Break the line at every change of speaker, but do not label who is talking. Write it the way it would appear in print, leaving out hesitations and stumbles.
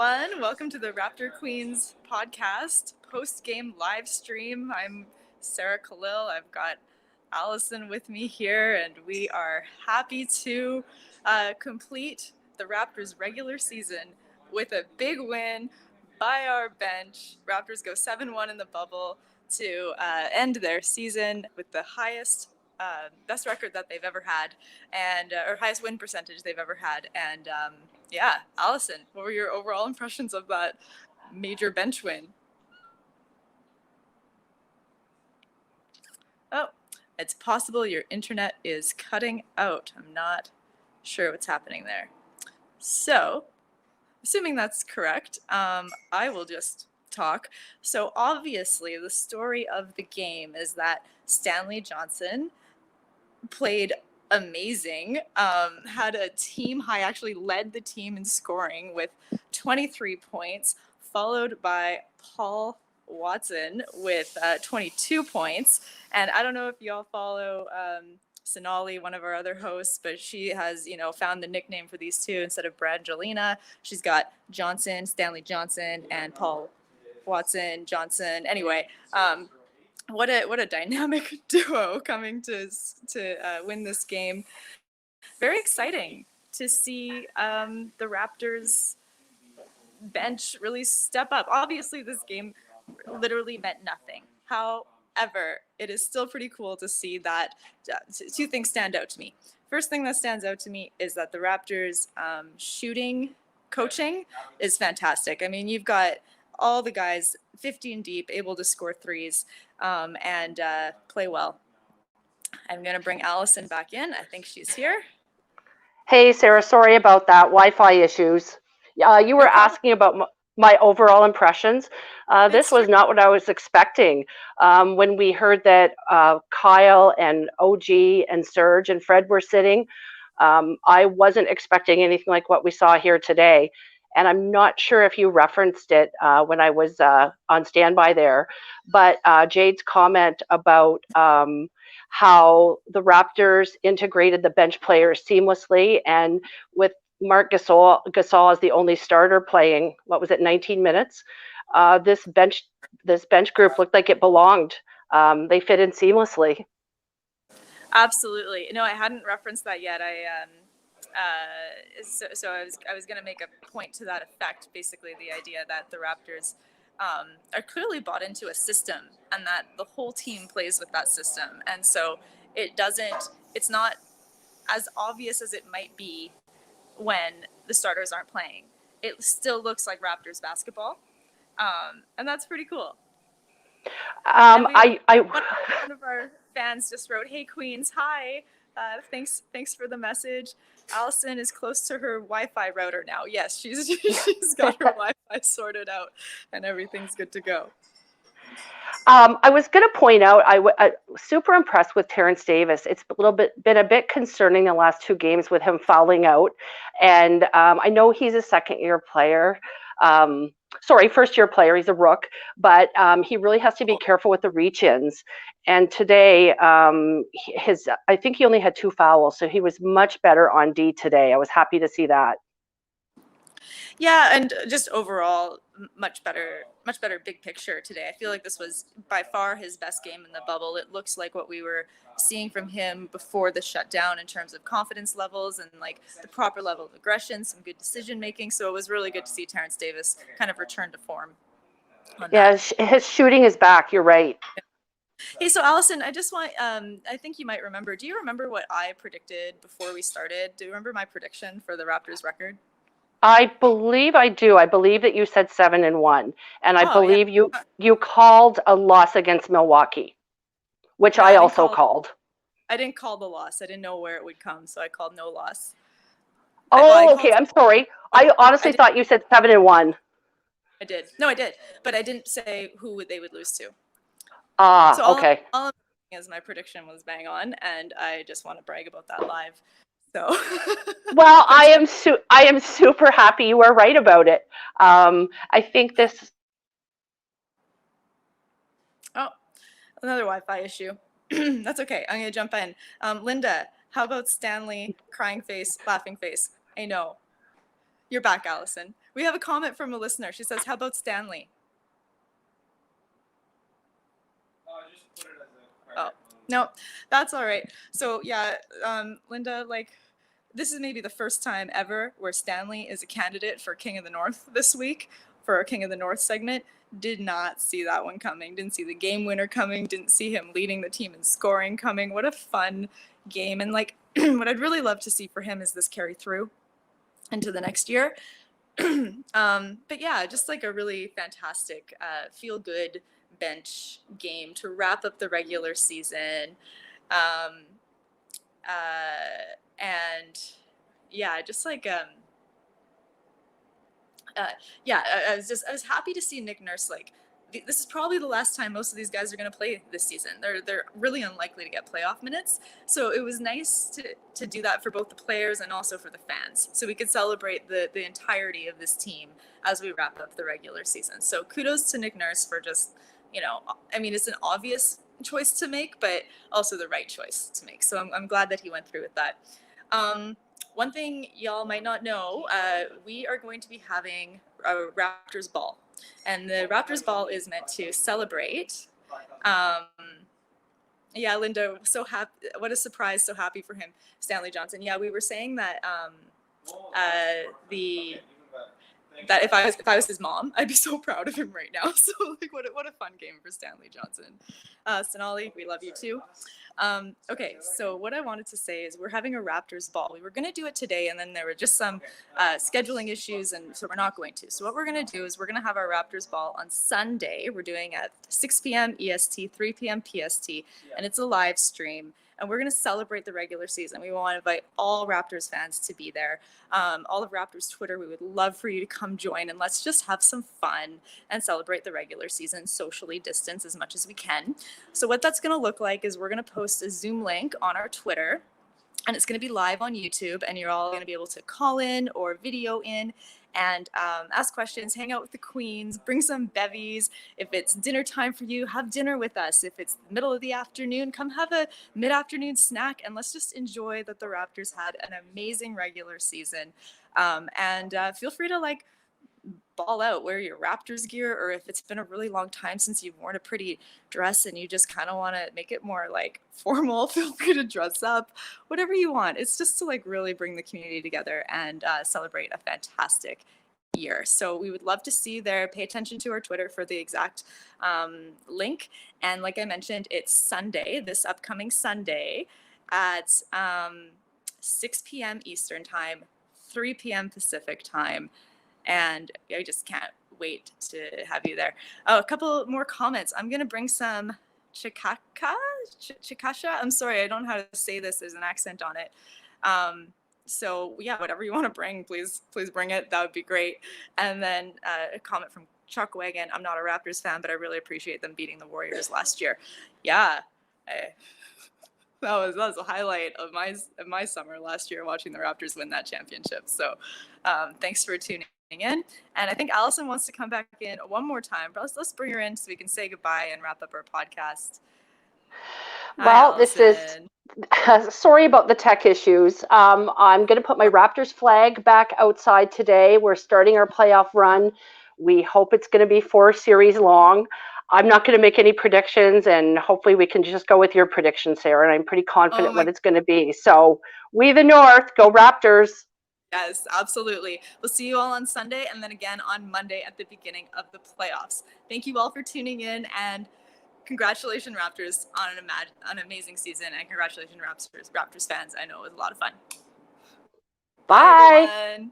everyone. Welcome to the Raptor Queens podcast post-game live stream. I'm Sarah Khalil. I've got Allison with me here, and we are happy to complete the Raptors regular season with a big win by our bench. Raptors go 7-1 in the bubble to end their season with the highest best record that they've ever had, and or highest win percentage they've ever had. And yeah, Allison, what were your overall impressions of that major bench win? Oh, it's possible your internet is cutting out. I'm not sure what's happening there. So, assuming that's correct, I will just talk. So obviously the story of the game is that Stanley Johnson played amazing, had a team high, actually led the team in scoring with 23 points, followed by Paul Watson with 22 points. And I don't know if y'all follow Sonali, one of our other hosts, but she has, found the nickname for these two instead of Brangelina. She's got Johnson, Stanley Johnson, and Paul Watson, Johnson. Anyway, what a dynamic duo coming to win this game. Very exciting to see the Raptors bench really step up. Obviously, this game literally meant nothing. However, it is still pretty cool to see that two things stand out to me. First thing that stands out to me is that the Raptors shooting coaching is fantastic. I mean, you've got all the guys 15 deep, able to score threes and play well. I'm going to bring Allison back in. I think she's here.
Hey, Sarah, sorry about that. Wi-Fi issues. You were asking about my overall impressions. This was not what I was expecting. When we heard that Kyle and OG and Serge and Fred were sitting, I wasn't expecting anything like what we saw here today. And I'm not sure if you referenced it when I was on standby there, but Jade's comment about how the Raptors integrated the bench players seamlessly, and with Marc Gasol as the only starter playing, 19 minutes, this bench group looked like it belonged. They fit in seamlessly.
Absolutely. No, I hadn't referenced that yet. So I was going to make a point to that effect, basically the idea that the Raptors are clearly bought into a system and that the whole team plays with that system. And so it's not as obvious as it might be when the starters aren't playing. It still looks like Raptors basketball. And that's pretty cool. One of our fans just wrote, "Hey Queens, hi. Thanks for the message. Allison is close to her Wi-Fi router now." Yes, she's got her Wi-Fi sorted out and everything's good to go.
I was going to point out, I was super impressed with Terrence Davis. It's been a bit concerning the last two games with him fouling out. And I know he's a second-year player. First-year player. He's a rook, but he really has to be careful with the reach-ins. And today, I think he only had 2 fouls, so he was much better on D today. I was happy to see that.
Yeah, and just overall, much better big picture today. I feel like this was by far his best game in the bubble. It looks like what we were seeing from him before the shutdown in terms of confidence levels and like the proper level of aggression, some good decision making. So it was really good to see Terrence Davis kind of return to form.
Yeah, his shooting is back. You're right.
Hey, so Allison, I just want, I think you might remember. Do you remember what I predicted before we started? Do you remember my prediction for the Raptors record?
I believe I do. I believe that you said 7-1, and I believe you called a loss against Milwaukee, which I also called.
I didn't call the loss. I didn't know where it would come, so I called no loss.
Okay. I'm sorry. I honestly thought you said 7-1.
I did. No, I did, but I didn't say who they would lose to.
Okay.
All I'm saying is my prediction was bang on, and I just want to brag about that live. So.
Well, I am super happy you were right about it. I think this.
Oh, another Wi-Fi issue. That's okay. I'm gonna jump in. Linda, how about Stanley crying face, laughing face? I know. You're back, Allison. We have a comment from a listener. She says, "How about Stanley?"
Just put it as a
Oh, no, that's all right. So yeah, Linda, like, this is maybe the first time ever where Stanley is a candidate for King of the North this week for our King of the North segment. Did not see that one coming. Didn't see the game winner coming. Didn't see him leading the team in scoring coming. What a fun game. And like, what I'd really love to see for him is this carry through into the next year. But yeah, just like a really fantastic, feel good bench game to wrap up the regular season. Um, and yeah, just like yeah, I was happy to see Nick Nurse. Like, this is probably the last time most of these guys are going to play this season. They're really unlikely to get playoff minutes, so it was nice to do that for both the players and also for the fans, so we could celebrate the entirety of this team as we wrap up the regular season. So kudos to Nick Nurse for just, I mean, it's an obvious choice to make, but also the right choice to make. So I'm glad that he went through with that. One thing y'all might not know, we are going to be having a Raptors ball. And the Raptors ball is meant to celebrate. Yeah, Linda, so happy. What a surprise. So happy for him. Stanley Johnson. Yeah, we were saying that that if I was his mom, I'd be so proud of him right now. So like, what a fun game for Stanley Johnson. Sonali, we love you too. Okay, so what I wanted to say is we're having a Raptors ball. We were going to do it today, and then there were just some scheduling issues, and so we're not going to. So what we're going to do is we're going to have our Raptors ball on Sunday. We're doing at 6 p.m. EST, 3 p.m. PST, and it's a live stream. And we're going to celebrate the regular season. We want to invite all Raptors fans to be there. All of Raptors Twitter, we would love for you to come join, and let's just have some fun and celebrate the regular season, socially distance as much as we can. So what that's going to look like is we're going to post a Zoom link on our Twitter, and it's going to be live on YouTube, and you're all going to be able to call in or video in and ask questions, hang out with the queens, bring some bevies. If it's dinner time for you, have dinner with us. If it's the middle of the afternoon, come have a mid-afternoon snack, and let's just enjoy that the Raptors had an amazing regular season. And feel free to like ball out, wear your Raptors gear, or if it's been a really long time since you've worn a pretty dress and you just kind of want to make it more like formal, feel free to dress up, whatever you want. It's just to like really bring the community together and celebrate a fantastic year. So we would love to see you there. Pay attention to our Twitter for the exact link. And like I mentioned, it's Sunday, this upcoming Sunday at 6 p.m. Eastern time, 3 p.m. Pacific time. And I just can't wait to have you there. Oh, a couple more comments. I'm going to bring some chikasha. I'm sorry, I don't know how to say this. There's an accent on it. So yeah, whatever you want to bring, please bring it. That would be great. And then a comment from Chuck Wagon. I'm not a Raptors fan, but I really appreciate them beating the Warriors last year. Yeah, that was a highlight of my summer last year, watching the Raptors win that championship. So thanks for tuning in. And I think Allison wants to come back in one more time. But let's bring her in so we can say goodbye and wrap up our podcast.
Well, this is sorry about the tech issues. I'm going to put my Raptors flag back outside today. We're starting our playoff run. We hope it's going to be 4 series long. I'm not going to make any predictions, and hopefully we can just go with your prediction, Sarah. And I'm pretty confident what it's going to be. So we the North, go Raptors.
Yes, absolutely. We'll see you all on Sunday and then again on Monday at the beginning of the playoffs. Thank you all for tuning in, and congratulations, Raptors, on an amazing season, and congratulations, Raptors fans. I know it was a lot of fun.
Bye.
Bye everyone.